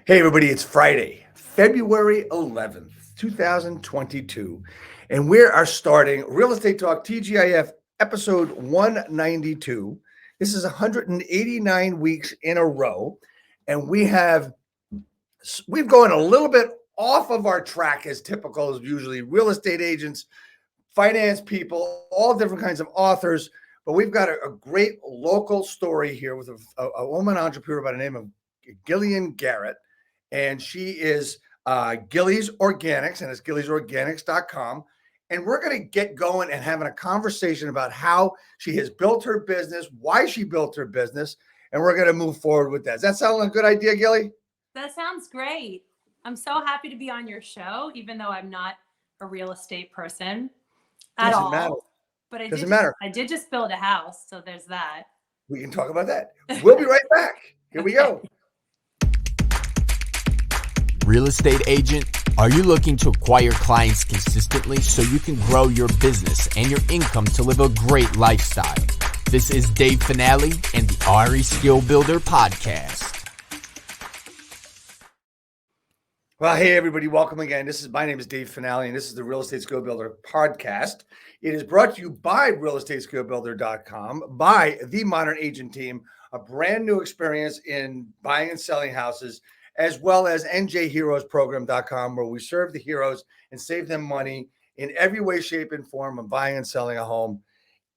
Hey, everybody, it's Friday, February 11th, 2022, and we are starting Real Estate Talk TGIF episode 192. This is 189 weeks in a row, and we've gone a little bit off of our track as typical as usually real estate agents, finance people, all different kinds of authors, but we've got a great local story here with a woman entrepreneur by the name of Gillian Garrett. And she is Gilly's Organics, and it's gillysorganics.com. And we're going to get going and having a conversation about how she has built her business, why she built her business, and we're going to move forward with that. Does that sound like a good idea, Gilly? That sounds great. I'm so happy to be on your show, even though I'm not a real estate person at all. Matter. But Doesn't matter. I did just build a house, so there's that. We can talk about that. We'll be right back. Here we go. Real estate agent, are you looking to acquire clients consistently so you can grow your business and your income to live a great lifestyle? This is Dave Finale and the RE Skill Builder podcast. Well, hey, everybody. Welcome again. My name is Dave Finale, and this is the Real Estate Skill Builder podcast. It is brought to you by realestateskillbuilder.com, by the Modern Agent Team, a brand new experience in buying and selling houses, as well as njheroesprogram.com, where we serve the heroes and save them money in every way, shape, and form of buying and selling a home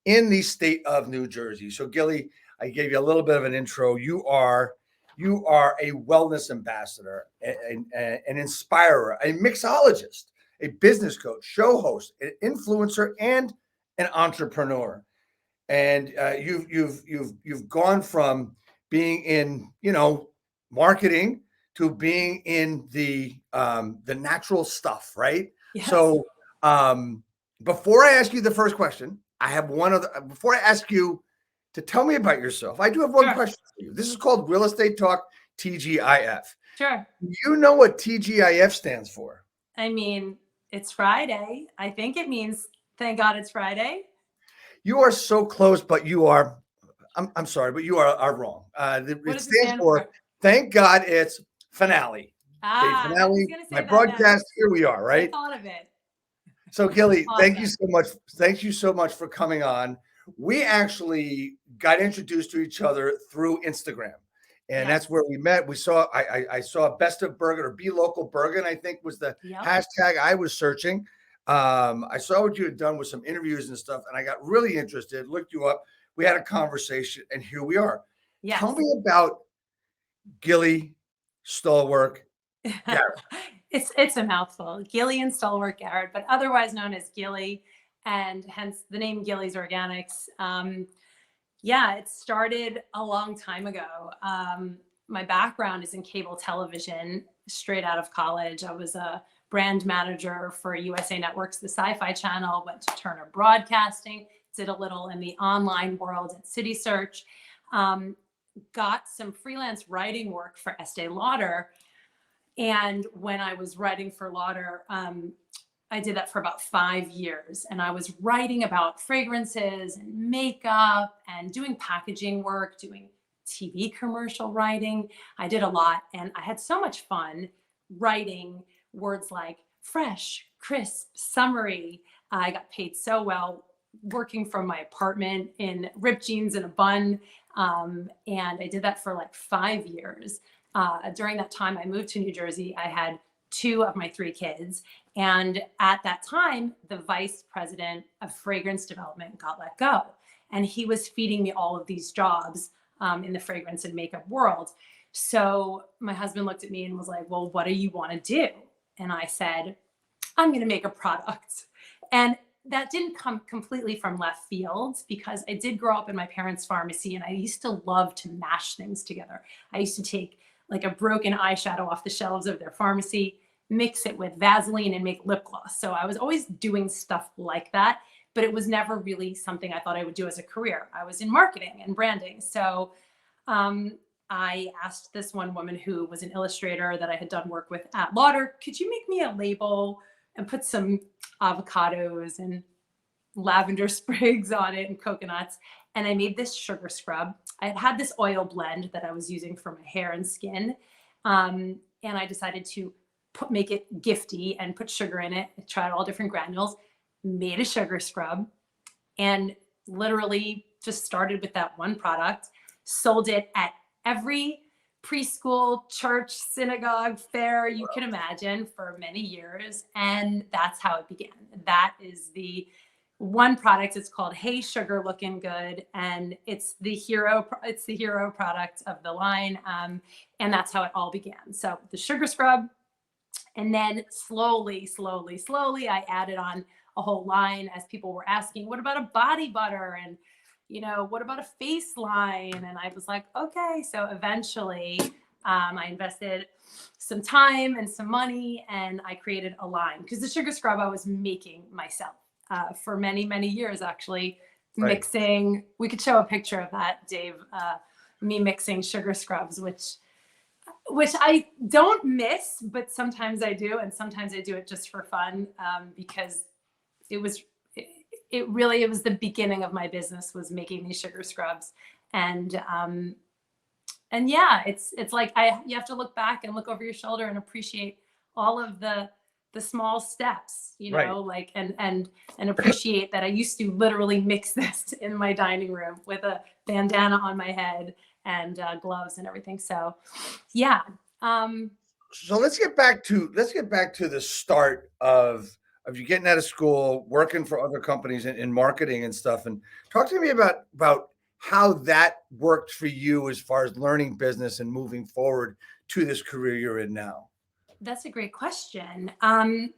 in the state of New Jersey. So, Gilly, I gave you a little bit of an intro. You are a wellness ambassador, an inspirer, a mixologist, a business coach, show host, an influencer, and an entrepreneur. And you've gone from being in marketing to being in the natural stuff, right? Yes. So before I ask you the first question, I have one other. Before I ask you to tell me about yourself, I do have one question for you. This is called Real Estate Talk TGIF. Sure. You know what TGIF stands for? I mean, it's Friday. I think it means thank God it's Friday. You are so close, but you are. I'm sorry, but you are wrong. It stands for thank God it's finale. Finale. My broadcast. Here we are, right? I thought of it. So, Gilly, awesome. Thank you so much. Thank you so much for coming on. We actually got introduced to each other through Instagram, and that's where we met. We saw I saw Best of Bergen, or Be Local Bergen, I think was the hashtag I was searching. I saw what you had done with some interviews and stuff, and I got really interested. Looked you up. We had a conversation, and here we are. Yes. Tell me about Gillian Stollwerk Garrett. It's a mouthful. Gillian Stollwerk Garrett, but otherwise known as Gilly, and hence the name Gilly's Organics. It started a long time ago. My background is in cable television. Straight out of college, I was a brand manager for USA Network's The Sci-Fi Channel, went to Turner Broadcasting, did a little in the online world at City Search, got some freelance writing work for Estee Lauder. And when I was writing for Lauder, I did that for about 5 years. And I was writing about fragrances and makeup and doing packaging work, doing TV commercial writing. I did a lot. And I had so much fun writing words like fresh, crisp, summery. I got paid so well working from my apartment in ripped jeans and a bun. And I did that for like 5 years. During that time, I moved to New Jersey. I had 2 of my 3 kids. And at that time, the vice president of fragrance development got let go. And he was feeding me all of these jobs in the fragrance and makeup world. So my husband looked at me and was like, well, what do you want to do? And I said, I'm going to make a product. And that didn't come completely from left field, because I did grow up in my parents' pharmacy, and I used to love to mash things together. I used to take like a broken eyeshadow off the shelves of their pharmacy, mix it with Vaseline and make lip gloss. So I was always doing stuff like that, but it was never really something I thought I would do as a career. I was in marketing and branding. So I asked this one woman who was an illustrator that I had done work with at Lauder, could you make me a label and put some avocados and lavender sprigs on it and coconuts? And I made this sugar scrub. I had this oil blend that I was using for my hair and skin. and I decided to make it gifty and put sugar in it. I tried all different granules, made a sugar scrub, and literally just started with that one product, sold it at every preschool, church, synagogue, fair you can imagine for many years. And that's how it began. That is the one product. It's called Hey Sugar Looking Good. And it's the hero product of the line. And that's how it all began. So the sugar scrub. And then slowly, I added on a whole line as people were asking, what about a body butter? And, what about a face line? And I was like, okay. So eventually I invested some time and some money, and I created a line, because the sugar scrub I was making myself for many, many years, actually. Right. Mixing. We could show a picture of that, Dave, me mixing sugar scrubs, which I don't miss, but sometimes I do. And sometimes I do it just for fun, because it was the beginning of my business, was making these sugar scrubs. And yeah, it's like you have to look back and look over your shoulder and appreciate all of the small steps, right. like, and appreciate that I used to literally mix this in my dining room with a bandana on my head and gloves and everything. So yeah. So let's get back to the start of you getting out of school, working for other companies in marketing and stuff. And talk to me about how that worked for you as far as learning business and moving forward to this career you're in now. That's a great question. I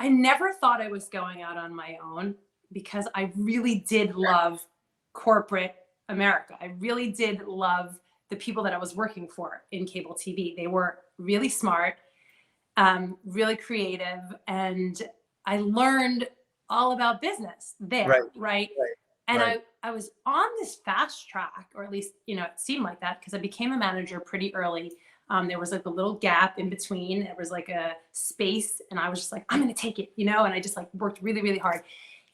never thought I was going out on my own, because I really did love corporate America. I really did love the people that I was working for in cable TV. They were really smart, really creative, and I learned all about business there, right? And I was on this fast track, or at least, it seemed like that, because I became a manager pretty early. There was like a little gap in between. There was like a space, and I was just like, I'm going to take it, and I just like worked really, really hard.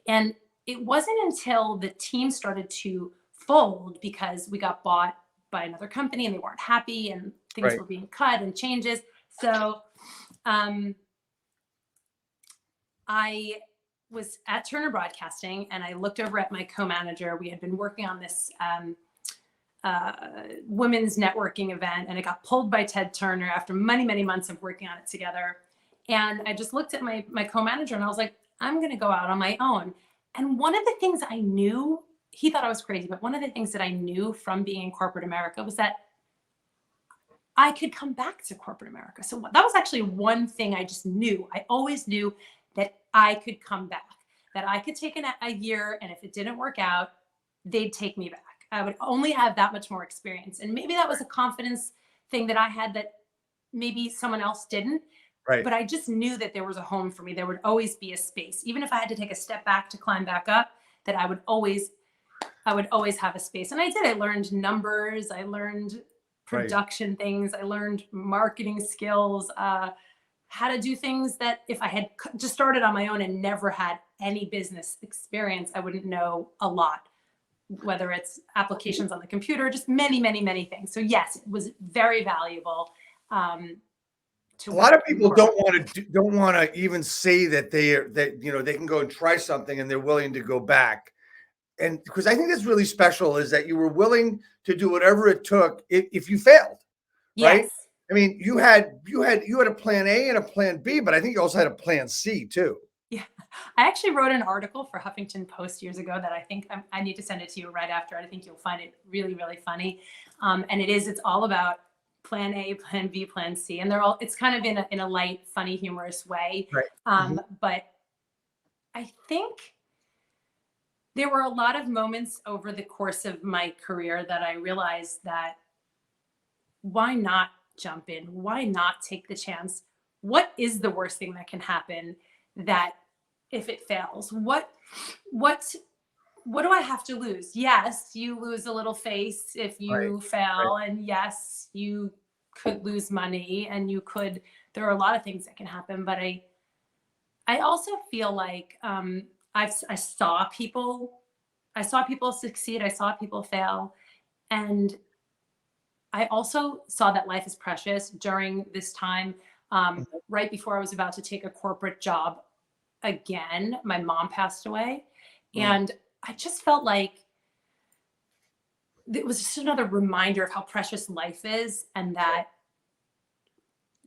And it wasn't until the team started to fold, because we got bought by another company and they weren't happy, and things were being cut and changes. So I was at Turner Broadcasting, and I looked over at my co-manager. We had been working on this women's networking event, and it got pulled by Ted Turner after many, many months of working on it together. And I just looked at my co-manager, and I was like, I'm going to go out on my own. And one of the things I knew, he thought I was crazy, but one of the things that I knew from being in corporate America was that I could come back to corporate America. So that was actually one thing I just knew. I always knew that I could come back, that I could take a year, and if it didn't work out, they'd take me back. I would only have that much more experience. And maybe that was a confidence thing that I had that maybe someone else didn't. Right. But I just knew that there was a home for me. There would always be a space. Even if I had to take a step back to climb back up, that I would always have a space. And I did. I learned numbers. I learned production things. I learned marketing skills, how to do things that if I had just started on my own and never had any business experience, I wouldn't know a lot, whether it's applications on the computer, just many, many, many things. So yes, it was very valuable. A lot of people don't want to even say that they can go and try something and they're willing to go back. And because I think that's really special, is that you were willing to do whatever it took if you failed. Yes. Right? I mean, you had a plan A and a plan B, but I think you also had a plan C too. Yeah. I actually wrote an article for Huffington Post years ago that I think I need to send it to you right after. I think you'll find it really, really funny. And it's all about plan A, plan B, plan C. And it's kind of in a light, funny, humorous way. Right. But I think there were a lot of moments over the course of my career that I realized that why not jump in? Why not take the chance? What is the worst thing that can happen that if it fails? What do I have to lose? Yes, you lose a little face if you fail. Right. And yes, you could lose money, and there are a lot of things that can happen. But I also feel like I saw people succeed. I saw people fail. And I also saw that life is precious during this time. Right before I was about to take a corporate job again, my mom passed away. And I just felt like it was just another reminder of how precious life is, and that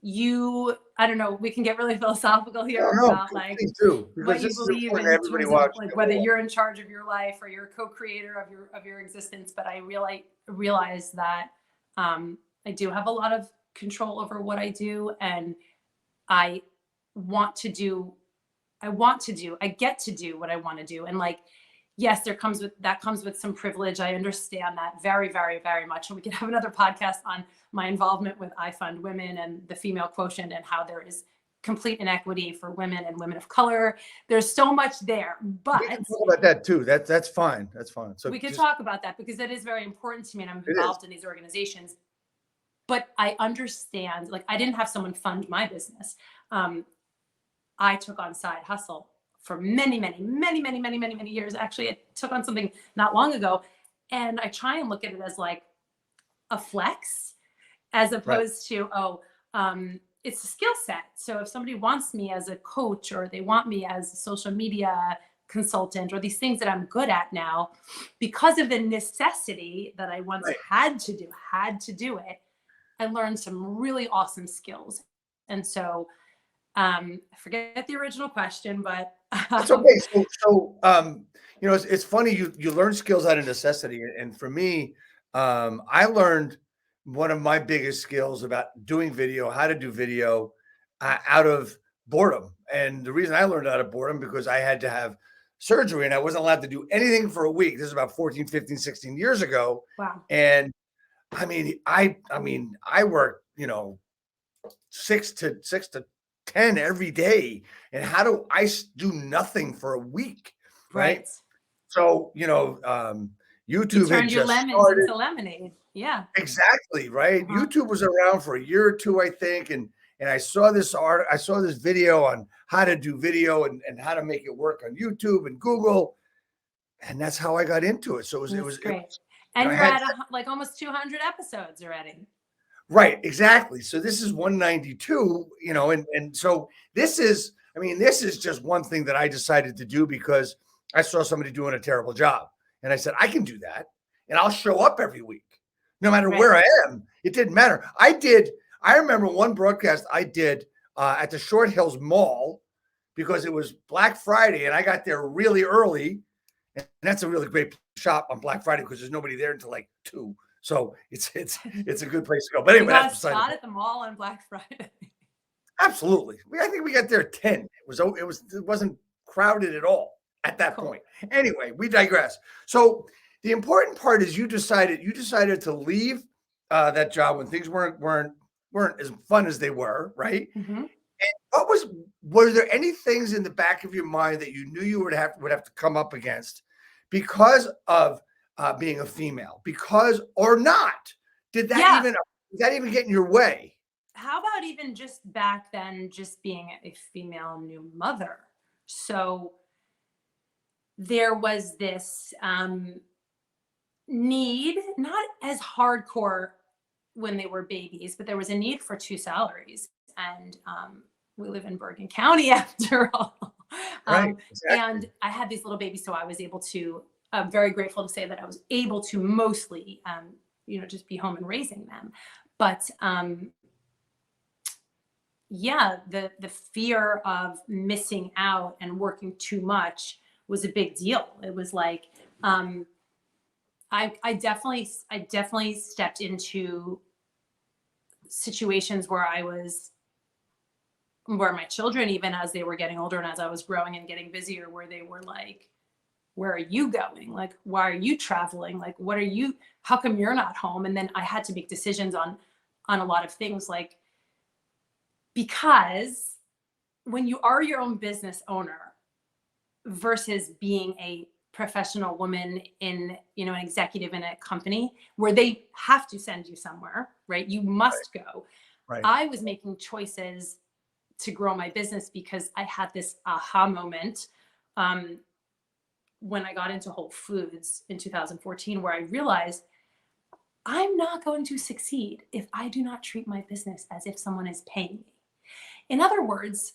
I don't know, we can get really philosophical here about like too, what because you this is believe important in to everybody terms of watching. like whether you're in charge of your life or you're a co-creator of your existence. But I realize that I do have a lot of control over what I do, and I want to do, I get to do what I want to do. And like, yes, that comes with some privilege. I understand that very, very, very much. And we can have another podcast on my involvement with I Fund Women and the female quotient, and how there is complete inequity for women and women of color. There's so much there, but we can talk about that too. That's fine. That's fine. So we could talk about that, because that is very important to me, and I'm involved in these organizations. But I understand, like, I didn't have someone fund my business. I took on side hustle for many, many, many, many, many, many, many years. Actually, I took on something not long ago, and I try and look at it as like a flex, as opposed to, it's a skill set. So if somebody wants me as a coach, or they want me as a social media consultant, or these things that I'm good at now, because of the necessity that I once had to do it, I learned some really awesome skills. And so I forget the original question, but it's okay. So you know, it's funny, you learn skills out of necessity. And for me, I learned one of my biggest skills about doing video, how to do video, out of boredom. And the reason I learned out of boredom, because I had to have surgery and I wasn't allowed to do anything for a week. This is about 14, 15, 16 years ago. wow. And I mean, I worked, you know, 6 to 10 every day. And how do I do nothing for a week? Right. So, you know, YouTube you turned had your just lemons started. into lemonade. Yeah. Exactly. Right. YouTube was around for a year or two, I think. And I saw this video on how to do video and how to make it work on YouTube and Google. And that's how I got into it. So it was great. And you're at like almost 200 episodes already. Right, exactly. So this is 192, you know, and so this is just one thing that I decided to do because I saw somebody doing a terrible job. And I said, I can do that. And I'll show up every week, no matter where I am. It didn't matter. I remember one broadcast I did at the Short Hills Mall, because it was Black Friday and I got there really early. And that's a really great shop on Black Friday because there's nobody there until like 2. So it's a good place to go. But anyway, you got a spot at the mall on Black Friday. Absolutely. I think we got there at 10. It wasn't crowded at all at that point. Anyway, we digress. So the important part is you decided to leave that job when things weren't as fun as they were, right? And were there any things in the back of your mind that you knew you would have to come up against because of being a female, or not? Did that even get in your way? How about even just back then, just being a female new mother? So there was this need, not as hardcore when they were babies, but there was a need for 2 salaries. And we live in Bergen County after all. Right, exactly. And I had these little babies, so I was able to, I'm very grateful to say that I was able to mostly, just be home and raising them. But the fear of missing out and working too much was a big deal. It was like, I definitely stepped into situations where my children, even as they were getting older and as I was growing and getting busier, where they were like, where are you going? Like, why are you traveling? Like, how come you're not home? And then I had to make decisions on a lot of things, like, because when you are your own business owner versus being a professional woman in, an executive in a company where they have to send you somewhere, right? You must go. Right. I was making choices to grow my business because I had this aha moment when I got into Whole Foods in 2014, where I realized I'm not going to succeed if I do not treat my business as if someone is paying me. In other words,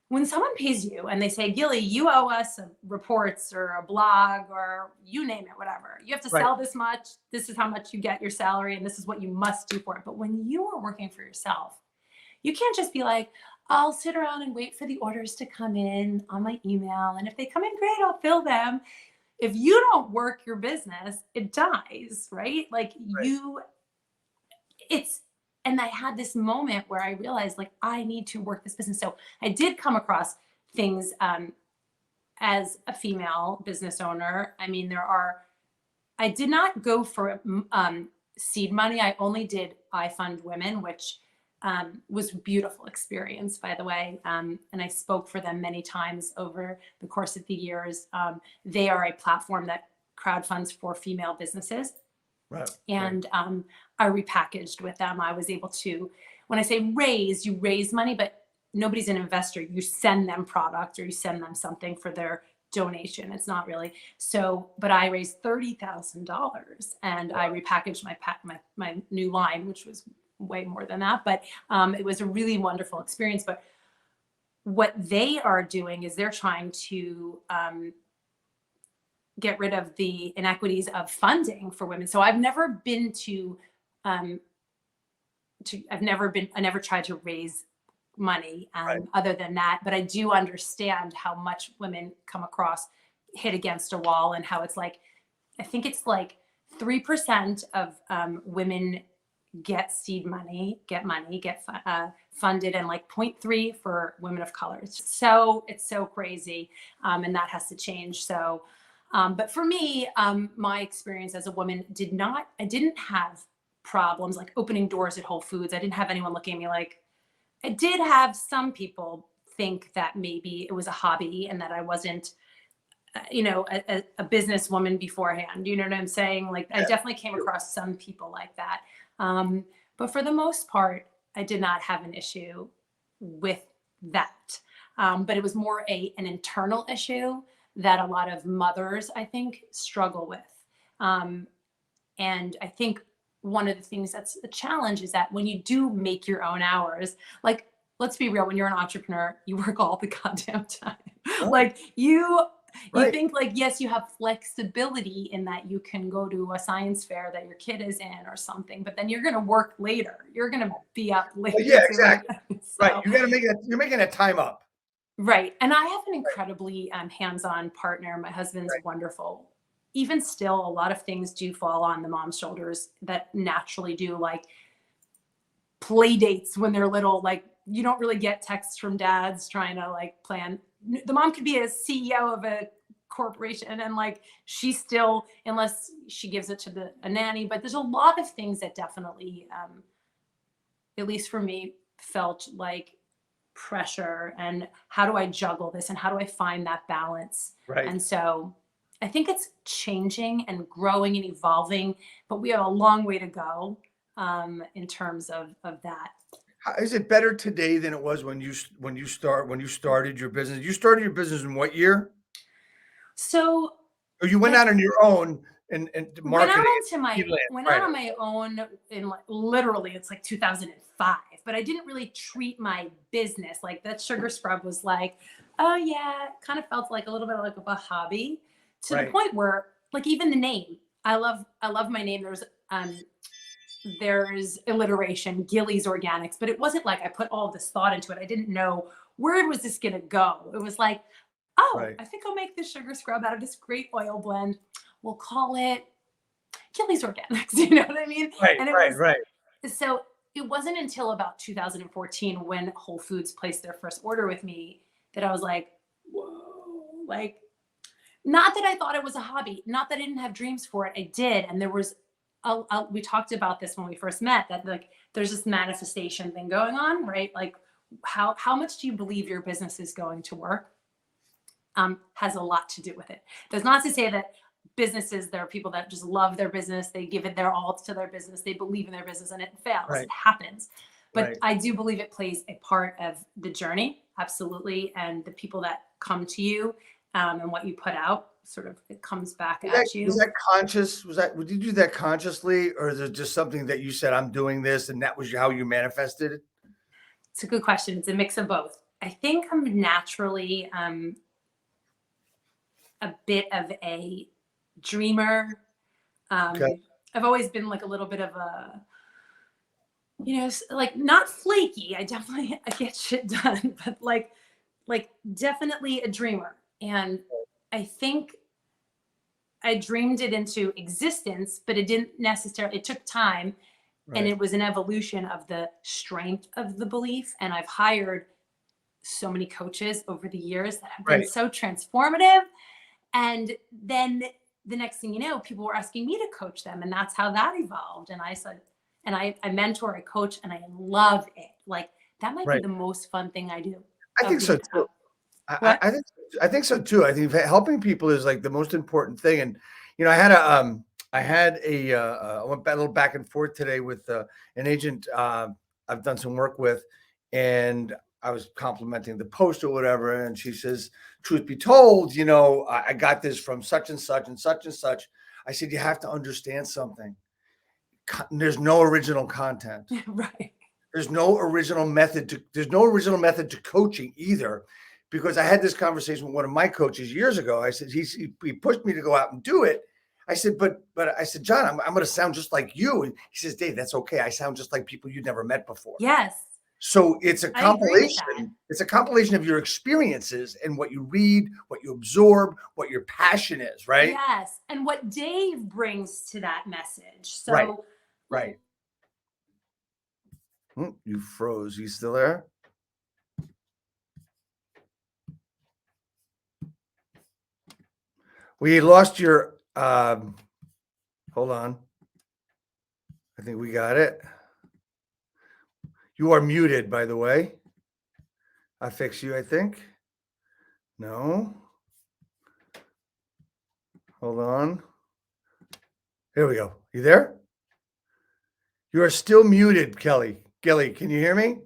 when someone pays you and they say, Gilly, you owe us reports or a blog or you name it, whatever, you have to Right. sell this much. This is how much you get your salary and this is what you must do for it. But when you are working for yourself, you can't just be like, I'll sit around and wait for the orders to come in on my email. And if they come in, great, I'll fill them. If you don't work your business, it dies, right? Like and I had this moment where I realized like, I need to work this business. So I did come across things as a female business owner. I mean, I did not go for seed money. I only did I Fund Women, which was a beautiful experience, by the way. And I spoke for them many times over the course of the years. They are a platform that crowdfunds for female businesses. Right. And I repackaged with them. I was able to, when I say raise, you raise money, but nobody's an investor. You send them product or you send them something for their donation. It's not really so, but I raised $30,000 and I repackaged my new line, which was way more than that, but it was a really wonderful experience. But what they are doing is they're trying to get rid of the inequities of funding for women. So I've never been I never tried to raise money other than that, but I do understand how much women come across, hit against a wall, and how it's like, I think it's like 3% of women get seed money, get funded, and like 0.3 for women of color. It's so crazy. And that has to change. So, but for me, my experience as a woman I didn't have problems like opening doors at Whole Foods. I didn't have anyone looking at me like, I did have some people think that maybe it was a hobby and that I wasn't, a businesswoman beforehand. You know what I'm saying? Like I definitely came across some people like that. But for the most part, I did not have an issue with that. But it was more an internal issue that a lot of mothers, I think, struggle with. And I think one of the things that's a challenge is that when you do make your own hours, like, let's be real, when you're an entrepreneur, you work all the goddamn time. Like you think like, yes, you have flexibility in that you can go to a science fair that your kid is in or something, but then you're going to work later. You're going to be up later. Well, yeah, exactly. So, right. You're making that time up. Right. And I have an incredibly hands-on partner. My husband's wonderful. Even still, a lot of things do fall on the mom's shoulders that naturally do, like play dates when they're little. Like you don't really get texts from dads trying to like plan. The mom could be a CEO of a corporation and like she's still, unless she gives it to a nanny, but there's a lot of things that definitely, at least for me, felt like pressure. And how do I juggle this and how do I find that balance? Right. And so I think it's changing and growing and evolving, but we have a long way to go in terms of that. Is it better today than it was when you started your business? You started your business in what year? So, or you went out on your own and marketing. Went out on my own in literally it's like 2005, but I didn't really treat my business like that. Sugar scrub was like, oh yeah, kind of felt like a little bit like of a hobby to the point where like even the name, I love my name. There's alliteration, Gilly's Organics, but it wasn't like I put all this thought into it. I didn't know where was this going to go. It was like, I think I'll make this sugar scrub out of this great oil blend. We'll call it Gilly's Organics. You know what I mean? Right. So it wasn't until about 2014 when Whole Foods placed their first order with me that I was like, whoa, like, not that I thought it was a hobby, not that I didn't have dreams for it. I did. And there was, we talked about this when we first met, that like, there's this manifestation thing going on, right? Like how much do you believe your business is going to work? Has a lot to do with it. That's not to say that businesses, there are people that just love their business. They give it their all to their business. They believe in their business and it fails. It happens. But I do believe it plays a part of the journey. Absolutely. And the people that come to you and what you put out sort of it comes back Was at you. was that conscious? Did you do that consciously, or is it just something that you said, I'm doing this, and that was how you manifested it? It's a good question. It's a mix of both. I think I'm naturally a bit of a dreamer. Okay. I've always been like a little bit of a, like not flaky. I get shit done, but like definitely a dreamer. And I think I dreamed it into existence, but it didn't necessarily, it took time. And it was an evolution of the strength of the belief. And I've hired so many coaches over the years that have been so transformative. And then the next thing you know, people were asking me to coach them. And that's how that evolved. And I said, and I mentor, I coach, and I love it. Like that might be the most fun thing I do. I think so too. I think so too. I think helping people is like the most important thing. And, I went a little back and forth today with an agent I've done some work with, and I was complimenting the post or whatever. And she says, truth be told, I got this from such and such and such and such. I said, you have to understand something. There's no original content. Right. There's no original method to coaching either. Because I had this conversation with one of my coaches years ago. I said, he pushed me to go out and do it. I said, but I said, John, I'm going to sound just like you. And he says, Dave, that's okay. I sound just like people you've never met before. Yes. So it's a compilation. It's a compilation of your experiences and what you read, what you absorb, what your passion is, right? Yes. And what Dave brings to that message. So right. You froze. You still there? We lost your, hold on. I think we got it. You are muted, by the way. I fix you, I think. No. Hold on. Here we go. You there? You are still muted, Kelly. Gilly, can you hear me?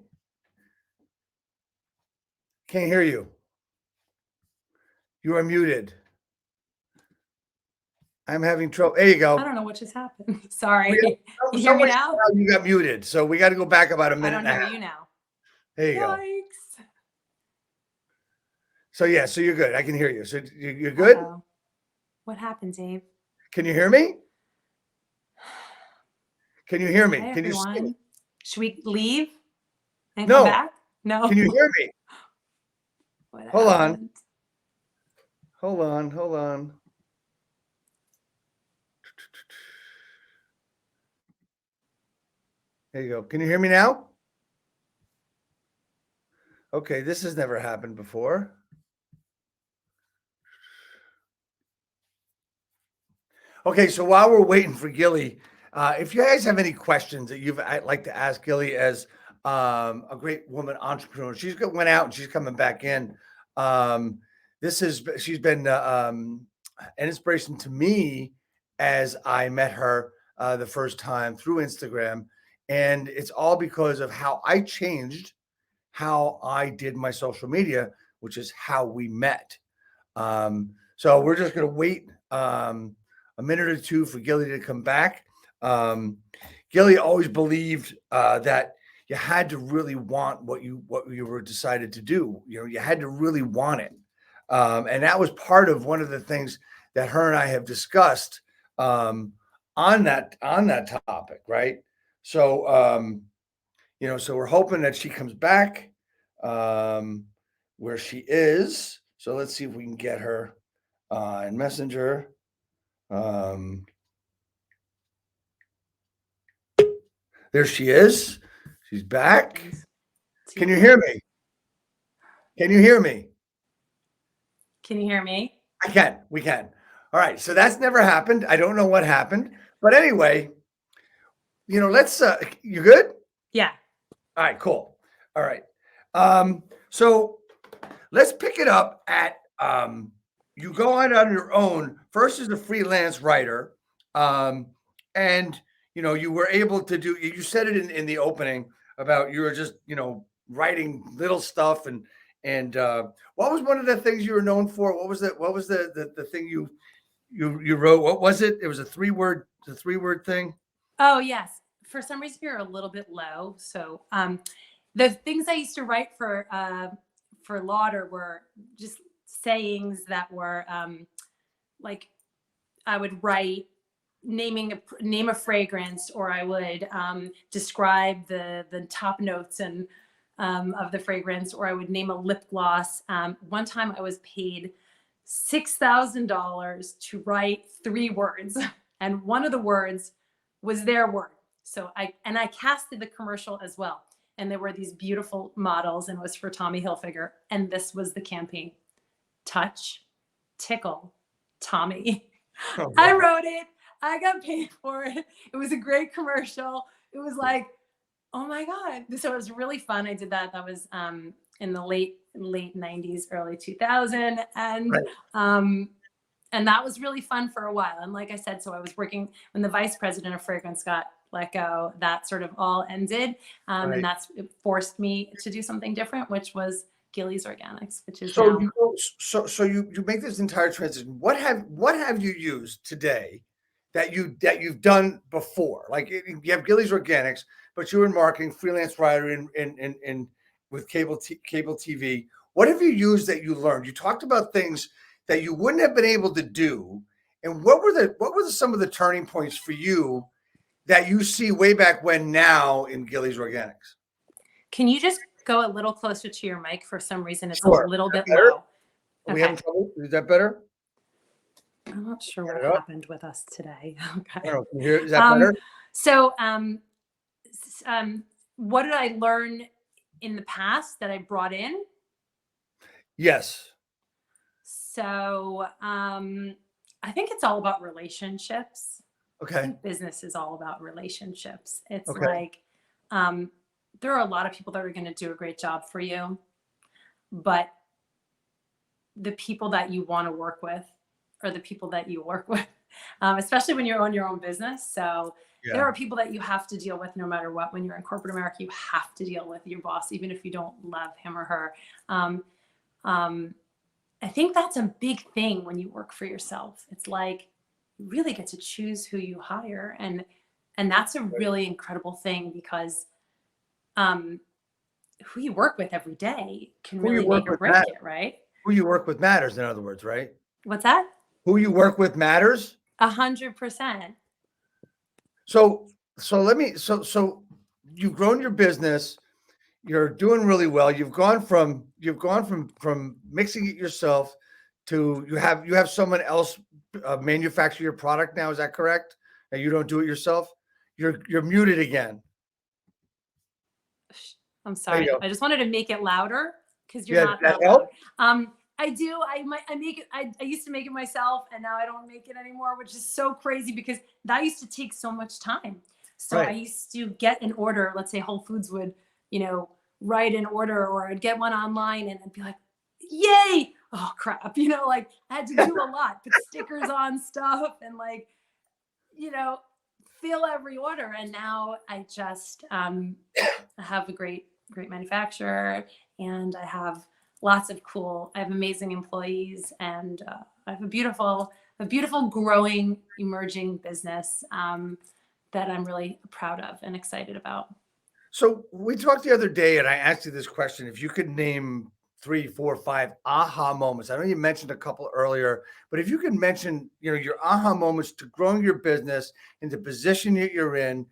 Can't hear you. You are muted. I'm having trouble. There you go. I don't know what just happened. Sorry. You hear me now? You got muted. So we got to go back about a minute. I don't hear you now. There you go. Yikes. So yeah, so you're good. I can hear you. So you're good? Uh-oh. What happened, Dave? Can you hear me? Can you hear me? Hi, Can you everyone. see? Should we leave and No. come back? No. Can you hear me? What Hold on. happened? Hold on. There you go. Can you hear me now? Okay, this has never happened before. Okay, so while we're waiting for Gilly, if you guys have any questions that I'd like to ask Gilly as a great woman entrepreneur, went out and she's coming back in. She's been an inspiration to me as I met her the first time through Instagram. And it's all because of how I changed how I did my social media, which is how we met. So we're just going to wait a minute or two for Gilly to come back. Gilly always believed that you had to really want what you were decided to do. You had to really want it. And that was part of one of the things that her and I have discussed on that topic, right? So, so we're hoping that she comes back where she is. So let's see if we can get her in Messenger. There she is. She's back. Can you hear me? Can you hear me? Can you hear me? I can. We can. All right. So that's never happened. I don't know what happened. But anyway, let's, you good? Yeah. All right, cool. All right. So let's pick it up at, you go out on your own first as a freelance writer. And, you were able to you said it in the opening about you were just, writing little stuff and And what was one of the things you were known for? What was the thing you wrote? What was it? It was a three-word thing. Oh, yes. For some reason, you're a little bit low. So the things I used to write for Lauder were just sayings that were like I would write name a fragrance, or I would describe the top notes and of the fragrance, or I would name a lip gloss. One time I was paid $6,000 to write 3 words, and one of the words was their word. So I casted the commercial as well. And there were these beautiful models, and it was for Tommy Hilfiger. And this was the campaign: touch, tickle, Tommy. Oh, wow. I wrote it. I got paid for it. It was a great commercial. It was like, oh my God. So it was really fun. I did that. That was in the late 90s, early 2000. And that was really fun for a while. And like I said, so I was working when the vice president of fragrance got let go, that sort of all ended. Right. And it forced me to do something different, which was Gilly's Organics, which is so now. so you make this entire transition. What have you used today that you've done before? Like you have Gilly's Organics, but you were in marketing, freelance writer in with cable TV. What have you used that you learned? You talked about things that you wouldn't have been able to do, and what were some of the turning points for you that you see way back when now in Gilly's Organics? Can you just go a little closer to your mic? For some reason, it's Sure. a little bit Better? low. Are we having trouble? Is that better? I'm not sure Turn what it up. happened with us today. Okay. I don't know. Can you hear? Is that better? So, what did I learn in the past that I brought in? Yes. So, I think it's all about relationships. I Okay. think business is all about relationships. It's Okay. like, there are a lot of people that are going to do a great job for you, but the people that you want to work with are the people that you work with, especially when you own your own business. So there are people that you have to deal with no matter what. When you're in corporate America, you have to deal with your boss, even if you don't love him or her. I think that's a big thing when you work for yourself. It's like you really get to choose who you hire, and that's a really incredible thing, because who you work with every day can Who you really work make or with break matters. it, right? Who you work with matters, in other words, right? What's that? Who you work with matters. 100%. So you've grown your business. You're doing really well. You've gone from mixing it yourself to you have someone else manufacture your product now. Is that correct? And you don't do it yourself? You're muted again. I'm There you sorry. go. I just wanted to make it louder because you're Yeah, not that that help? loud. I do. I make it. I used to make it myself, and now I don't make it anymore, which is so crazy because that used to take so much time. So Right. I used to get an order. Let's say Whole Foods would, write an order, or I'd get one online, and I'd be like, "Yay! Oh crap!" Like I had to do a lot, put stickers on stuff, and fill every order. And now I just have a great manufacturer, and I have I have amazing employees, and I have a beautiful growing, emerging business that I'm really proud of and excited about. So we talked the other day, and I asked you this question: if you could name 3, 4, 5 aha moments. I know you mentioned a couple earlier, but if you could mention, your aha moments to growing your business in the position that you're in,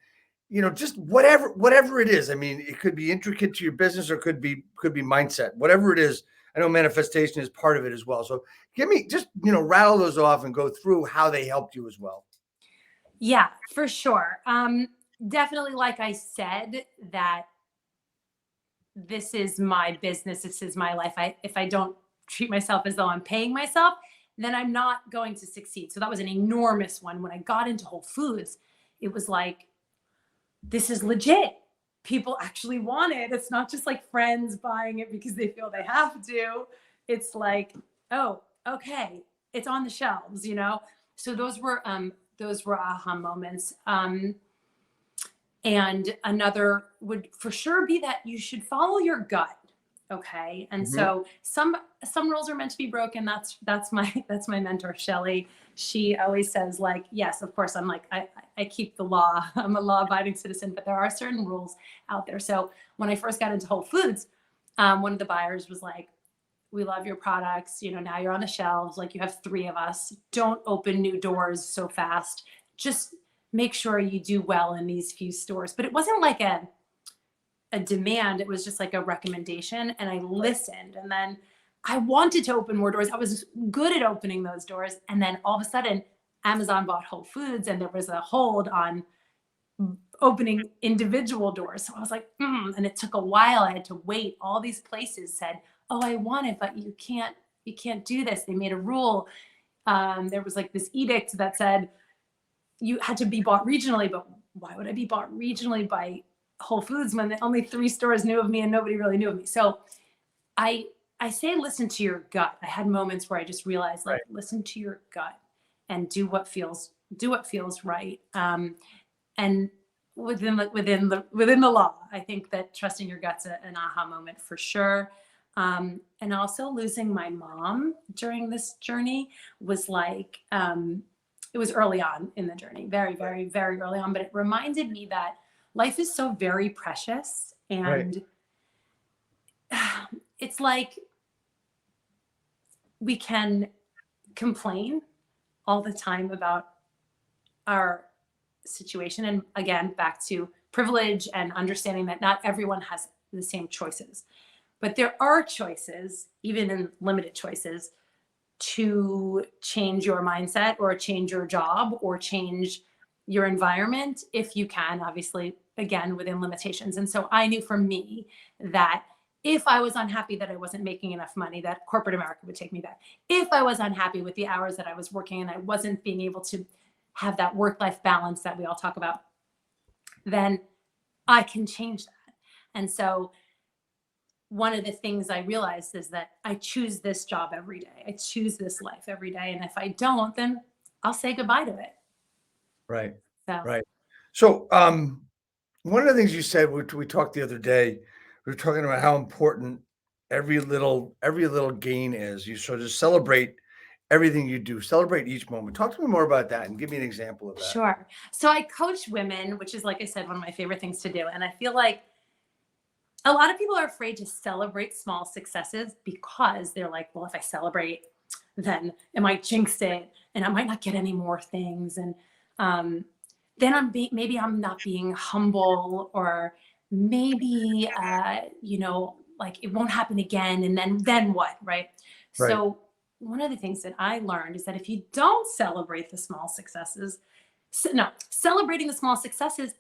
just whatever it is. I mean, it could be intricate to your business, or could be mindset, whatever it is. I know manifestation is part of it as well. So give me just, rattle those off and go through how they helped you as well. Yeah, for sure. Definitely, like I said, that this is my business. This is my life. If I don't treat myself as though I'm paying myself, then I'm not going to succeed. So that was an enormous one. When I got into Whole Foods, it was like, this is legit. People actually want it. It's not just like friends buying it because they feel they have to. It's like, oh, okay, it's on the shelves, So those were aha moments. And another would for sure be that you should follow your gut. Okay. And Mhm. so some rules are meant to be broken. That's my mentor, Shelly. She always says, like, yes, of course, I'm like, I keep the law. I'm a law-abiding citizen, but there are certain rules out there. So when I first got into Whole Foods, one of the buyers was like, we love your products. You know, now you're on the shelves. Like, you have 3 of us. Don't open new doors so fast. Just make sure you do well in these few stores. But it wasn't like a demand. It was just like a recommendation. And I listened. And then I wanted to open more doors. I was good at opening those doors. And then all of a sudden, Amazon bought Whole Foods and there was a hold on opening individual doors. So I was like, and it took a while. I had to wait. All these places said, oh, I want it, but you can't do this. They made a rule. There was like this edict that said you had to be bought regionally, but why would I be bought regionally by Whole Foods when the only 3 stores knew of me and nobody really knew of me? So I say, listen to your gut. I had moments where I just realized, like, listen to your gut and do what feels right. And within the law, I think that trusting your gut's an aha moment for sure. And also losing my mom during this journey was like, it was early on in the journey, very, very, very early on, but it reminded me that life is so very precious. And it's like, we can complain all the time about our situation. And again, back to privilege and understanding that not everyone has the same choices. But there are choices, even in limited choices, to change your mindset or change your job or change your environment if you can, obviously, again, within limitations. And so I knew for me that if I was unhappy that I wasn't making enough money, that corporate America would take me back. If I was unhappy with the hours that I was working and I wasn't being able to have that work-life balance that we all talk about, then I can change that. And so one of the things I realized is that I choose this job every day. I choose this life every day. And if I don't, then I'll say goodbye to it. Right. So, Right. So, one of the things you said, which we talked the other day, we were talking about how important every little gain is. You sort of celebrate everything you do, celebrate each moment. Talk to me more about that and give me an example of that. sure. So I coach women, which is, like I said, one of my favorite things to do. And I feel like a lot of people are afraid to celebrate small successes because they're like, well, if I celebrate, then it might jinx it and I might not get any more things. And then maybe I'm not being humble, or maybe, like, it won't happen again. And then what? Right. Right. So one of the things that I learned is that if you don't celebrate the small successes, celebrating the small successes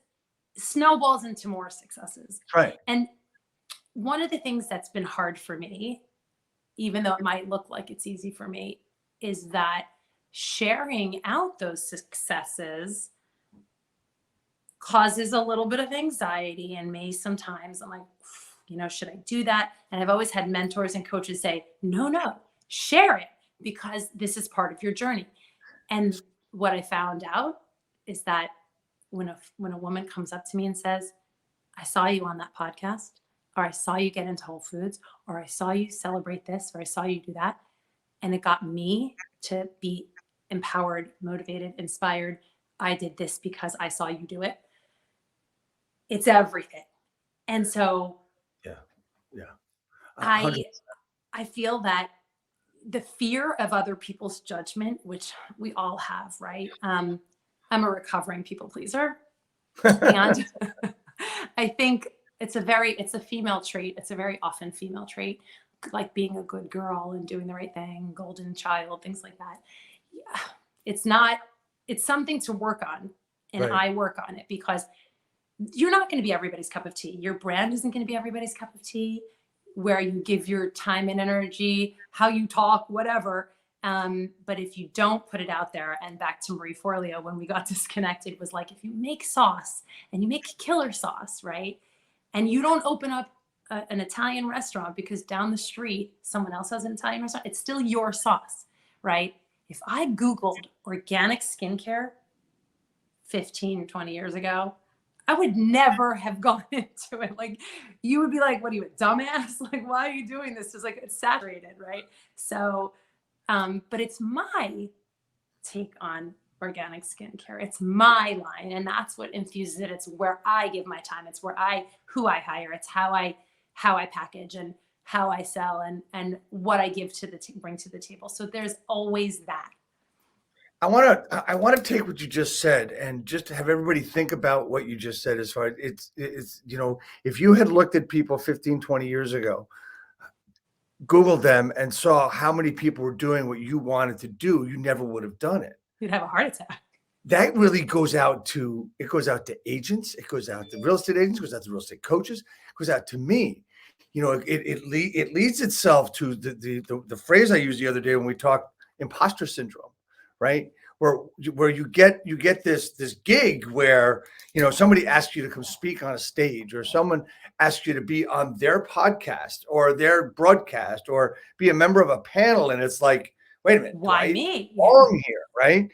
snowballs into more successes. Right. And one of the things that's been hard for me, even though it might look like it's easy for me, is that sharing out those successes causes a little bit of anxiety in me sometimes. I'm like, should I do that? And I've always had mentors and coaches say, no, share it, because this is part of your journey. And what I found out is that when a woman comes up to me and says, I saw you on that podcast, or I saw you get into Whole Foods, or I saw you celebrate this, or I saw you do that, and it got me to be empowered, motivated, inspired. I did this because I saw you do it. It's everything. And so I feel that the fear of other people's judgment, which we all have, right? I'm a recovering people pleaser. And I think it's a female trait. It's a very often female trait, like being a good girl and doing the right thing, golden child, things like that. Yeah. It's something to work on. And Right. I work on it, because you're not going to be everybody's cup of tea. Your brand isn't going to be everybody's cup of tea, where you give your time and energy, how you talk, whatever. But if you don't put it out there, and back to Marie Forleo, when we got disconnected, was like, if you make sauce and you make killer sauce, right? And you don't open up an Italian restaurant because down the street, someone else has an Italian restaurant, it's still your sauce, right? If I Googled organic skincare 15, 20 years ago, I would never have gone into it. Like, you would be like, what are you, a dumbass? Like, why are you doing this? It's like, it's saturated, right? So, but it's my take on organic skincare. It's my line, and that's what infuses it. It's where I give my time. It's who I hire. It's how I package and how I sell and what I give to bring to the table. So there's always that. I want to take what you just said and just have everybody think about what you just said. As far as it's, if you had looked at people 15, 20 years ago, Googled them and saw how many people were doing what you wanted to do, you never would have done it. You'd have a heart attack. That really goes out to agents. It goes out to real estate agents, it goes out to real estate coaches, it goes out to me. It leads itself to the phrase I used the other day when we talked imposter syndrome, right? Where you get this gig where, somebody asks you to come speak on a stage, or someone asks you to be on their podcast or their broadcast or be a member of a panel. And it's like, wait a minute, why me? Belong here, right?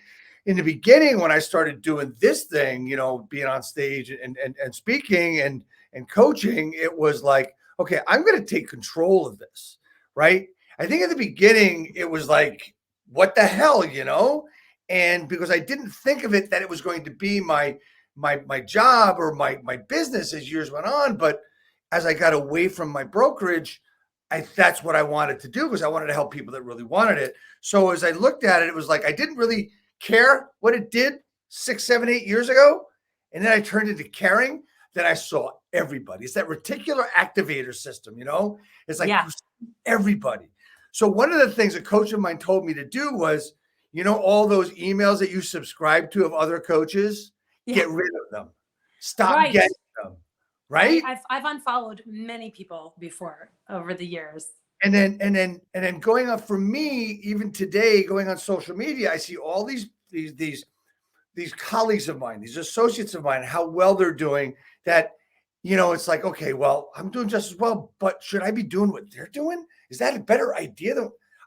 In the beginning, when I started doing this thing, being on stage and speaking and coaching, it was like, okay, I'm going to take control of this, right? I think at the beginning, it was like, what the hell, And because I didn't think of it that it was going to be my job or my business as years went on. But as I got away from my brokerage, that's what I wanted to do, because I wanted to help people that really wanted it. So as I looked at it, it was like I didn't really care what it did 6, 7, 8 years ago. And then I turned into caring. Then I saw everybody. It's that reticular activator system, It's like you see everybody. So one of the things a coach of mine told me to do was, all those emails that you subscribe to of other coaches, get rid of them. Stop getting them. Right. I've unfollowed many people before over the years. And then going up for me, even today, going on social media, I see all these colleagues of mine, these associates of mine, how well they're doing that. It's like, okay, well, I'm doing just as well, but should I be doing what they're doing? Is that a better idea?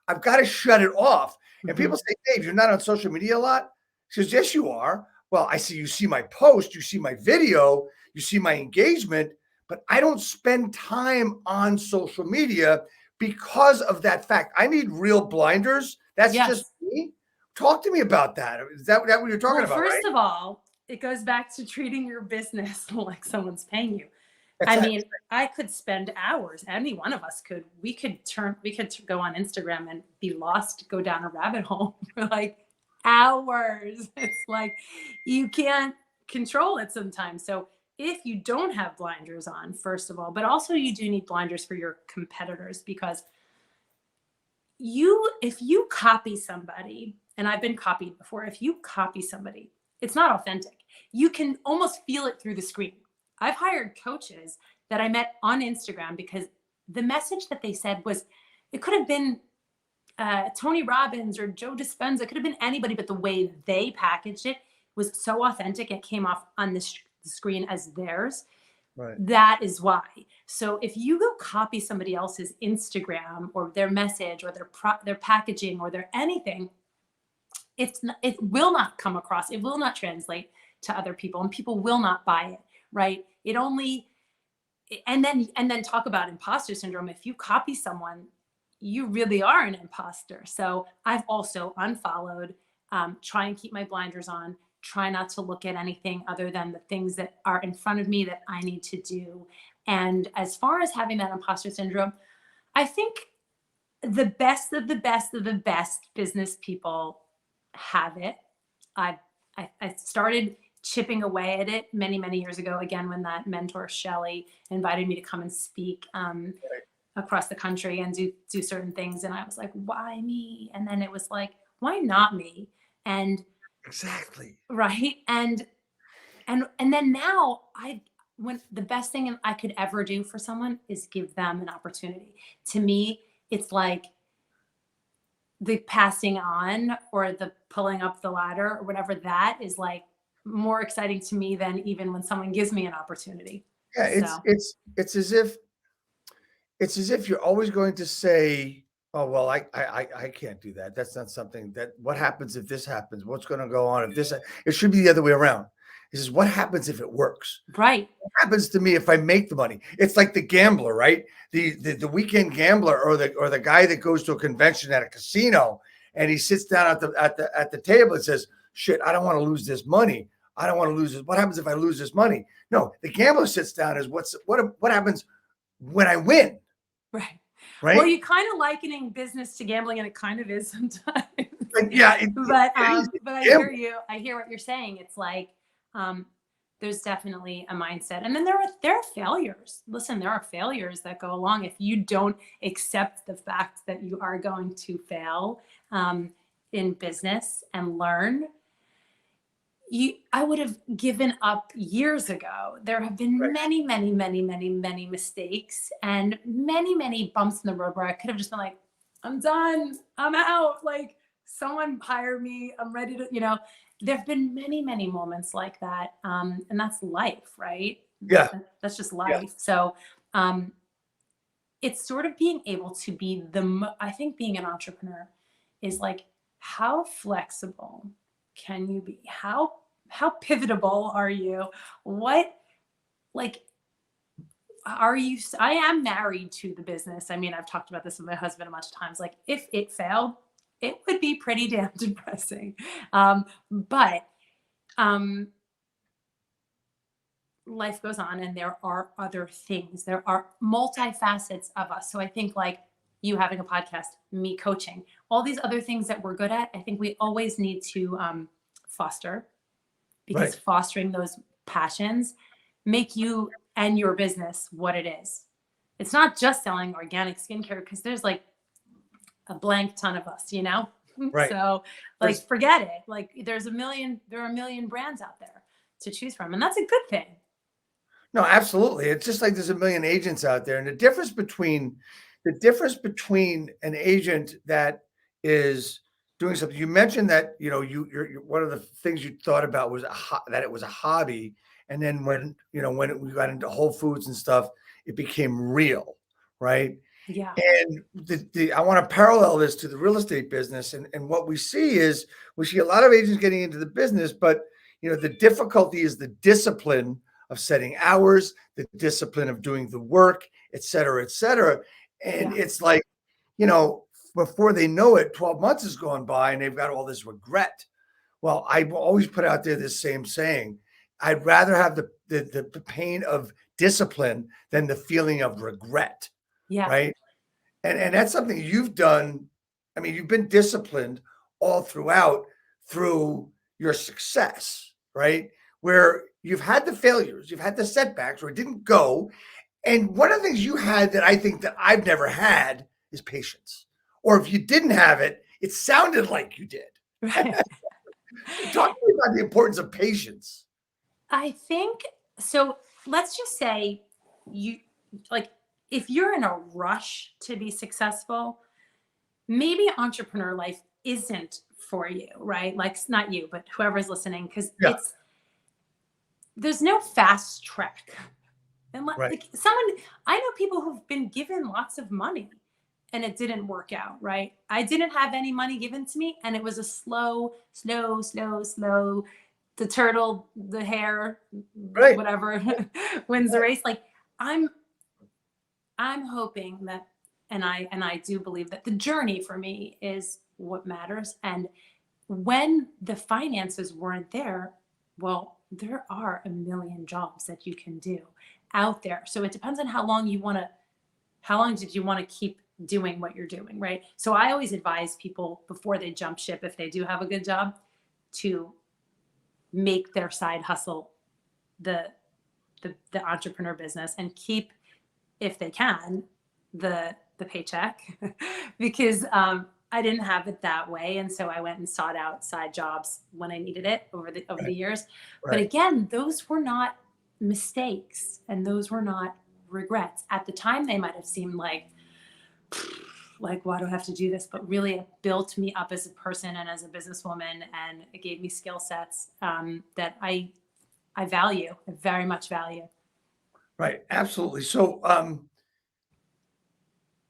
I've got to shut it off. And people say, Dave, you're not on social media a lot. She says, yes, you are. Well, you see my post, you see my video, you see my engagement, but I don't spend time on social media because of that fact. I need real blinders. That's just me. Talk to me about that. Is that what you're talking about? First of all, it goes back to treating your business like someone's paying you. Exactly. I mean, I could spend hours. Any one of us could. We could go on Instagram and be lost, go down a rabbit hole for like hours. It's like you can't control it sometimes. So if you don't have blinders on, first of all, but also you do need blinders for your competitors, because if you copy somebody, and I've been copied before, if you copy somebody, it's not authentic. You can almost feel it through the screen. I've hired coaches that I met on Instagram because the message that they said it could have been Tony Robbins or Joe Dispenza. It could have been anybody, but the way they packaged it was so authentic. It came off on the screen as theirs. Right. That is why. So if you go copy somebody else's Instagram or their message or their packaging or their anything, it will not come across. It will not translate to other people, and people will not buy it. Right. And then talk about imposter syndrome. If you copy someone, you really are an imposter. So I've also unfollowed, try and keep my blinders on, try not to look at anything other than the things that are in front of me that I need to do. And as far as having that imposter syndrome, I think the best of the best of the best business people have it. I started chipping away at it many, many years ago, again, when that mentor Shelly invited me to come and speak across the country and do certain things. And I was like, why me? And then it was like, why not me? And exactly. Right. And then now when the best thing I could ever do for someone is give them an opportunity. To me, it's like the passing on or the pulling up the ladder or whatever, that is like more exciting to me than even when someone gives me an opportunity. Yeah, it's as if you're always going to say, oh, well, I can't do that. That's not something that, what happens if this happens? What's going to go on if this, it should be the other way around. He says, what happens if it works? Right. What happens to me if I make the money? It's like the gambler, right? The weekend gambler, or the guy that goes to a convention at a casino, and he sits down at the table and says, shit, I don't want to lose this money. I don't want to lose this. What happens if I lose this money? No, the gambler sits down as what happens when I win? Right. Right. Well, you're kind of likening business to gambling, and it kind of is sometimes. Yeah. But I hear you. I hear what you're saying. It's like there's definitely a mindset, and then there are failures. Listen, there are failures that go along if you don't accept the fact that you are going to fail in business and learn. I would have given up years ago. There have been many, many, many, many, many mistakes and many, many bumps in the road where I could have just been like, I'm done. I'm out. Like, someone hire me. I'm ready to, there have been many, many moments like that. And that's life, right? Yeah. That's just life. Yeah. So it's sort of being able to be I think being an entrepreneur is like, how flexible can you be? How pivotable are you? What, like, are you? I am married to the business. I mean, I've talked about this with my husband a bunch of times. Like, if it failed, it would be pretty damn depressing. But life goes on, and there are other things. There are multifacets of us. So I think, like, you having a podcast, me coaching, all these other things that we're good at, I think we always need to foster, because fostering those passions make you and your business what it is. It's not just selling organic skincare, because there's like a blank ton of us, Right. So like, forget it. Like, there are a million brands out there to choose from, and that's a good thing. No, absolutely. It's just like there's a million agents out there, and the difference between an agent that is doing something. You mentioned that, you're one of the things you thought about was that it was a hobby. And then when we got into Whole Foods and stuff, it became real. Right. Yeah. And I want to parallel this to the real estate business. And what we see a lot of agents getting into the business, but the difficulty is the discipline of setting hours, the discipline of doing the work, et cetera, et cetera. And it's like, before they know it, 12 months has gone by and they've got all this regret. Well, I will always put out there this same saying: I'd rather have the pain of discipline than the feeling of regret. Yeah. Right. And that's something you've done. I mean, you've been disciplined all throughout through your success, right? Where you've had the failures, you've had the setbacks where it didn't go. And one of the things you had that I think that I've never had is patience. Or if you didn't have it, it sounded like you did. Right. Talk to me about the importance of patience. I think so. Let's just say if you're in a rush to be successful, maybe entrepreneur life isn't for you, right? Like, not you, but whoever's listening, because there's no fast track. And like I know people who've been given lots of money and it didn't work out, right? I didn't have any money given to me, and it was a slow, the turtle, the hare, whatever wins the race. Like, I'm hoping that, and I do believe that the journey for me is what matters. And when the finances weren't there, well, there are a million jobs that you can do out there. So it depends on how long did you want to keep doing what you're doing, right? So I always advise people before they jump ship, if they do have a good job, to make their side hustle the entrepreneur business, and keep, if they can, the paycheck because I didn't have it that way. And so I went and sought out side jobs when I needed it over the years. But again, those were not mistakes, and those were not regrets. At the time, they might have seemed like, why do I have to do this? But really, it built me up as a person and as a businesswoman, and it gave me skill sets that I value, I very much value. Right. Absolutely. So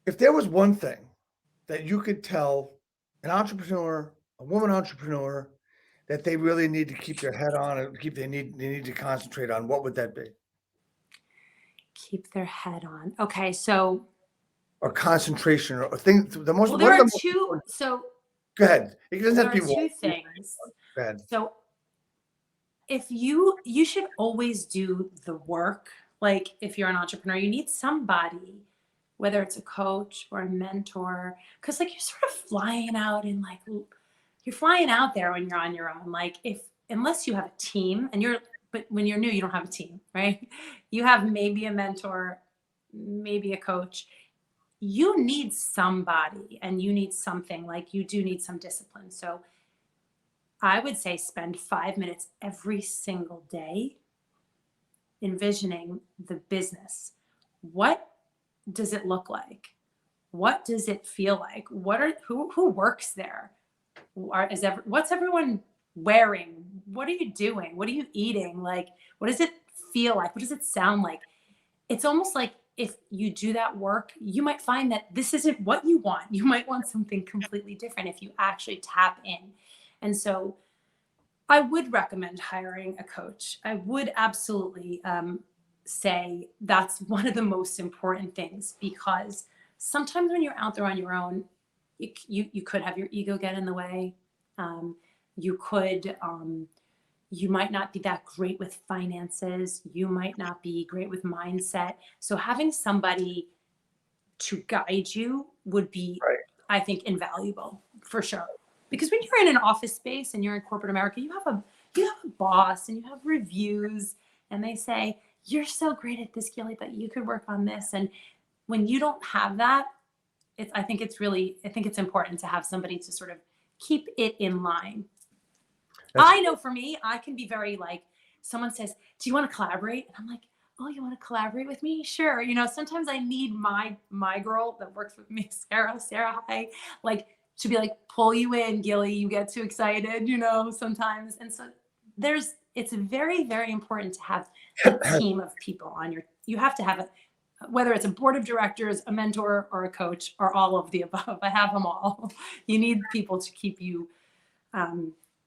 if there was one thing that you could tell an entrepreneur, a woman entrepreneur that they really need to keep their head on and they need to concentrate on, what would that be? Keep their head on. Okay, so Or concentration or thing the most well, one there of the are most two. important. So Go ahead. It doesn't there have are to be two one. things. Go ahead. So if you should always do the work. Like if you're an entrepreneur, you need somebody, whether it's a coach or a mentor, because like you're sort of flying out and like you're flying out there when you're on your own. Like unless you have a team but when you're new, you don't have a team, right? You have maybe a mentor, maybe a coach. You need somebody and you need something, like you do need some discipline. So I would say spend 5 minutes every single day envisioning the business. What does it look like? What does it feel like? Who works there? What's everyone wearing? What are you doing? What are you eating? Like, what does it feel like? What does it sound like? It's almost like if you do that work, you might find that this isn't what you want. You might want something completely different if you actually tap in. And so I would recommend hiring a coach. I would absolutely say that's one of the most important things, because sometimes when you're out there on your own, you could have your ego get in the way. You might not be that great with finances. You might not be great with mindset. So having somebody to guide you would be, Right. I think, invaluable for sure. Because when you're in an office space and you're in corporate America, you have a boss and you have reviews, and they say, you're so great at this, Gilly, but you could work on this. And when you don't have that, I think it's important to have somebody to sort of keep it in line. I know for me, I can be very like, someone says, do you want to collaborate? And I'm like, oh, you want to collaborate with me? Sure. Sometimes I need my girl that works with me, Sarah, hi, like to be like, pull you in, Gilly, you get too excited, sometimes. And so it's very, very important to have a team of people you have to have whether it's a board of directors, a mentor, or a coach, or all of the above. I have them all. You need people to keep you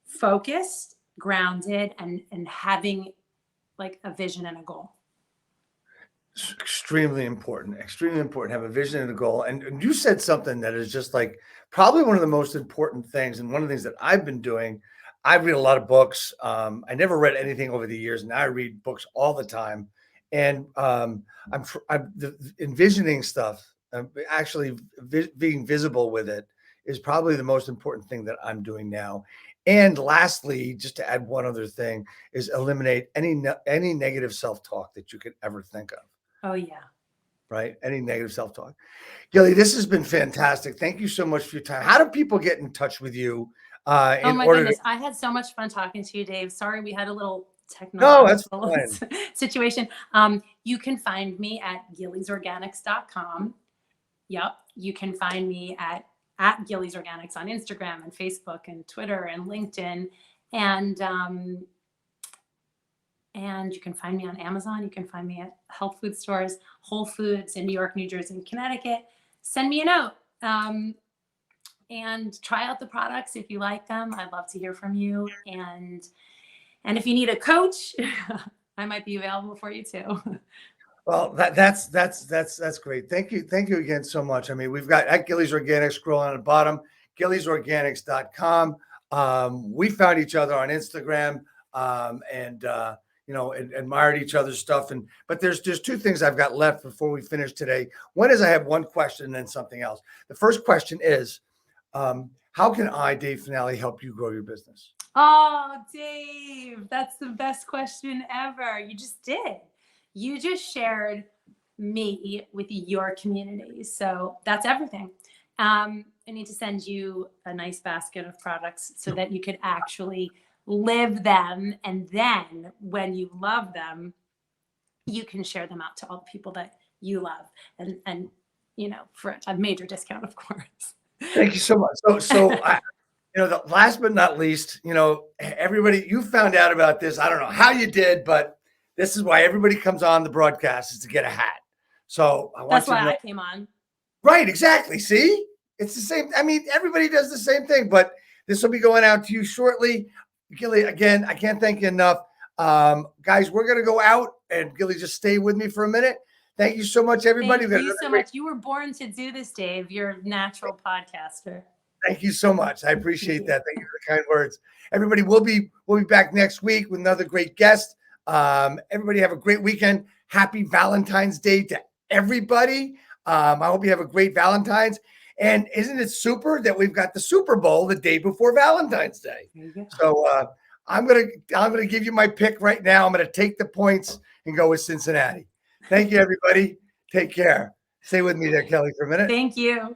focused, grounded, and having like a vision and a goal. It's extremely important to have a vision and a goal. And you said something that is just like probably one of the most important things. And one of the things that I've been doing, I read a lot of books. I never read anything over the years. Now I read books all the time. And I'm envisioning stuff, actually being visible with it is probably the most important thing that I'm doing now. And lastly, just to add one other thing, is eliminate any negative self-talk that you could ever think of. Oh, yeah. Right? Any negative self-talk. Gilly, this has been fantastic. Thank you so much for your time. How do people get in touch with you? Oh my goodness. I had so much fun talking to you, Dave. Sorry, we had a little technical situation. You can find me at gillysorganics.com. Yep. You can find me at Gilly's Organics on Instagram and Facebook and Twitter and LinkedIn. And you can find me on Amazon. You can find me at health food stores, Whole Foods in New York, New Jersey, and Connecticut. Send me a note and try out the products if you like them. I'd love to hear from you. And if you need a coach, I might be available for you too. Well, that's great. Thank you again so much. I mean, we've got at Gilly's Organics scrolling on the bottom, gillysorganics.com. We found each other on Instagram and admired each other's stuff. But there's two things I've got left before we finish today. One is I have one question and then something else. The first question is, how can I, Dave Finale, help you grow your business? Oh, Dave, that's the best question ever. You just did. You just shared me with your community. So that's everything. I need to send you a nice basket of products so that you could actually live them. And then when you love them, you can share them out to all the people that you love and for a major discount, of course. Thank you so much. So the last but not least, everybody, you found out about this. I don't know how you did, but this is why everybody comes on the broadcast, is to get a hat. So that's why I came on. Right, exactly. See, it's the same. I mean, everybody does the same thing, but this will be going out to you shortly. Gilly, again, I can't thank you enough. Guys, we're going to go out, and Gilly, just stay with me for a minute. Thank you so much, everybody. Thank you so much. You were born to do this, Dave. You're a natural podcaster. Thank you so much. I appreciate that. Thank you for the kind words. Everybody, we'll be back next week with another great guest. Everybody have a great weekend. Happy Valentine's Day to everybody. I hope you have a great Valentine's. And isn't it super that we've got the Super Bowl the day before Valentine's Day? So I'm gonna give you my pick right now. I'm gonna take the points and go with Cincinnati. Thank you, everybody. Take care. Stay with me there, Kelly, for a minute. Thank you.